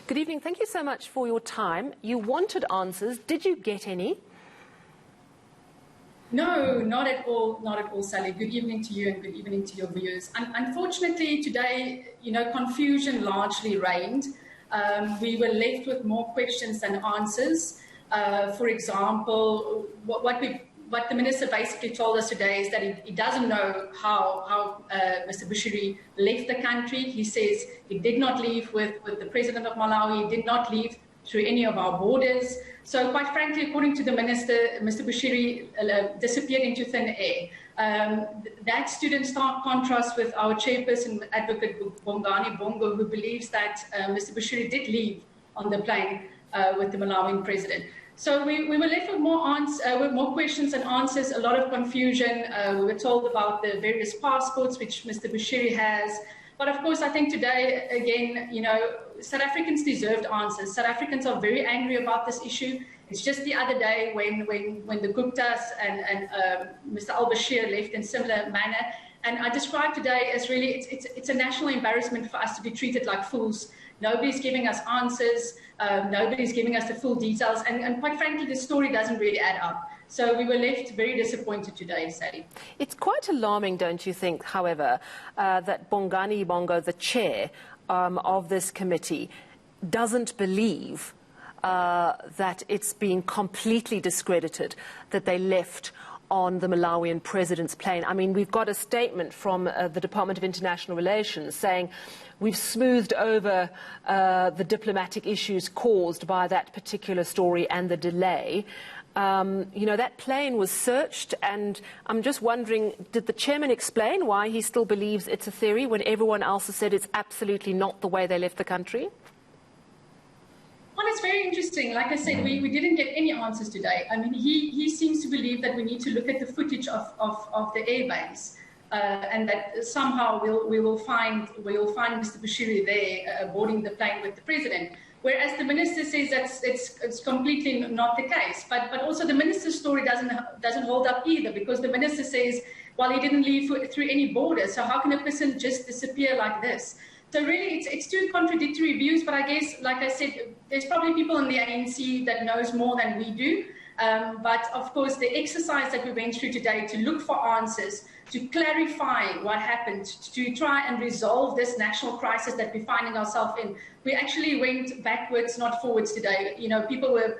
Good evening. Thank you so much for your time. You wanted answers. Did you get any? No, not at all, Sally. Good evening to you and good evening to your viewers. Unfortunately, today, confusion largely reigned. We were left with more questions than answers. For example, what the minister basically told us today is that he doesn't know how Mr. Bushiri left the country. He says he did not leave with the president of Malawi. He did not leave through any of our borders. So quite frankly, according to the minister, Mr. Bushiri disappeared into thin air. That stood in stark contrast with our chairperson, Advocate Bongani Bongo, who believes that Mr. Bushiri did leave on the plane with the Malawian president. So we were left with more questions and answers, a lot of confusion. We were told about the various passports which Mr. Bushiri has. But of course, I think today, again, South Africans deserved answers. South Africans are very angry about this issue. It's just the other day when the Guptas and Mr. al-Bashir left in similar manner. And I describe today as really, it's a national embarrassment for us to be treated like fools. Nobody's giving us answers. Nobody's giving us the full details. And quite frankly, the story doesn't really add up. So we were left very disappointed today, Sally. It's quite alarming, don't you think, however, that Bongani Bongo, the chair of this committee, doesn't believe that it's been completely discredited, that they left on the Malawian president's plane. I mean, we've got a statement from the Department of International Relations saying we've smoothed over the diplomatic issues caused by that particular story and the delay. That plane was searched, and I'm just wondering, did the chairman explain why he still believes it's a theory when everyone else has said it's absolutely not the way they left the country? Well, it's very interesting. Like I said, we didn't get any answers today. I mean, he seems to believe that we need to look at the footage of the airbase, and that somehow we will find Mr. Bushiri there boarding the plane with the president. Whereas the minister says it's completely not the case. But also the minister's story doesn't hold up either, because the minister says, well, he didn't leave through any border. So how can a person just disappear like this? So really, it's two contradictory views. But I guess, like I said, there's probably people in the ANC that knows more than we do. But of course, the exercise that we went through today to look for answers, to clarify what happened, to try and resolve this national crisis that we're finding ourselves in, we actually went backwards, not forwards today. People were,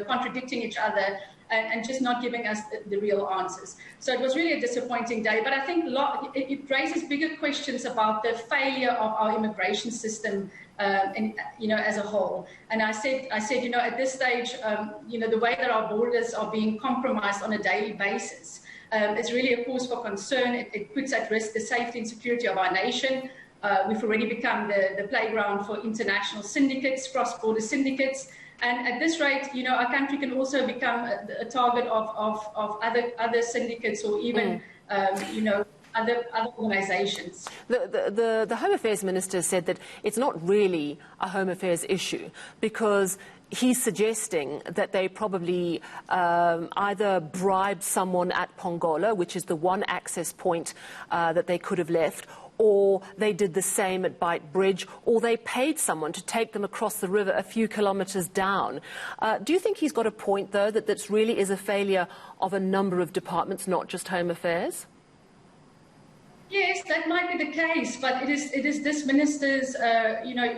contradicting each other and just not giving us the real answers. So it was really a disappointing day. But I think it raises bigger questions about the failure of our immigration system, as a whole. And I said, at this stage, the way that our borders are being compromised on a daily basis, it's really a cause for concern. It puts at risk the safety and security of our nation. We've already become the playground for international syndicates, cross-border syndicates. And at this rate, our country can also become a target of other syndicates or even, other organisations. The Home Affairs Minister said that it's not really a Home Affairs issue, because he's suggesting that they probably either bribed someone at Pongola, which is the one access point that they could have left, or they did the same at Beit Bridge, or they paid someone to take them across the river a few kilometres down. Do you think he's got a point, though, that this really is a failure of a number of departments, not just Home Affairs? Yes, that might be the case, but it is this minister's,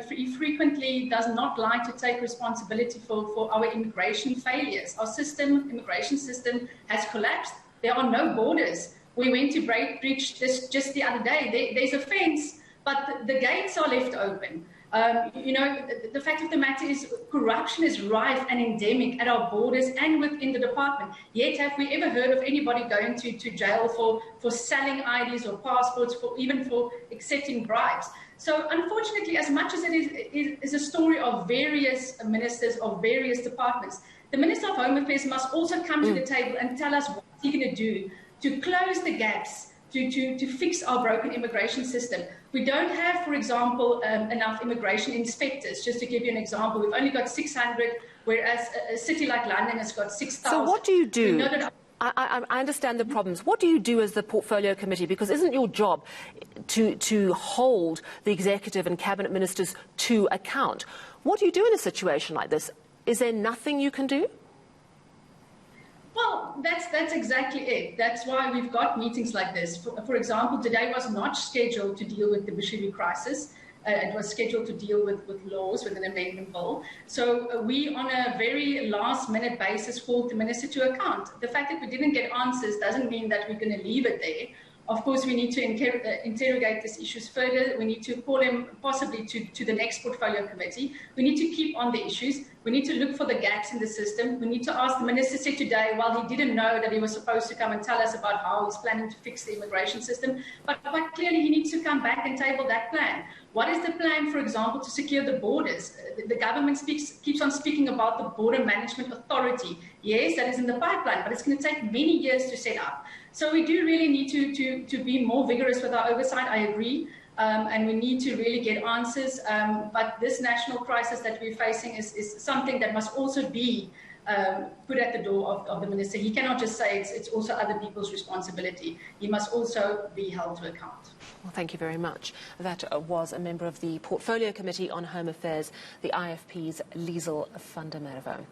he frequently does not like to take responsibility for our immigration failures. Our immigration system has collapsed. There are no borders. We went to Beit Bridge just the other day. There's a fence, but the gates are left open. The fact of the matter is corruption is rife and endemic at our borders and within the department. Yet have we ever heard of anybody going to jail for selling IDs or passports, even for accepting bribes? So unfortunately, as much as it is a story of various ministers of various departments, the Minister of Home Affairs must also come to the table and tell us what he's going to do to close the gaps, to fix our broken immigration system. We don't have, for example, enough immigration inspectors. Just to give you an example, we've only got 600, whereas a city like London has got 6,000. So what do you do? I understand the problems. What do you do as the Portfolio Committee? Because isn't your job to hold the Executive and Cabinet Ministers to account? What do you do in a situation like this? Is there nothing you can do? Well, that's exactly it. That's why we've got meetings like this. For example, today was not scheduled to deal with the Bushiri crisis. It was scheduled to deal with laws, with an amendment bill. So we, on a very last-minute basis, called the minister to account. The fact that we didn't get answers doesn't mean that we're going to leave it there. Of course, we need to interrogate these issues further. We need to call him possibly to the next portfolio committee. We need to keep on the issues. We need to look for the gaps in the system. We need to ask, the minister said today, while he didn't know that he was supposed to come and tell us about how he's planning to fix the immigration system, but clearly he needs to come back and table that plan. What is the plan, for example, to secure the borders? The government keeps on speaking about the Border Management Authority. Yes, that is in the pipeline, but it's going to take many years to set up. So we do really need to be more vigorous with our oversight, I agree, and we need to really get answers. But this national crisis that we're facing is something that must also be put at the door of the minister. He cannot just say it's also other people's responsibility. He must also be held to account. Well, thank you very much. That was a member of the Portfolio Committee on Home Affairs, the IFP's Liesel van der Merwe.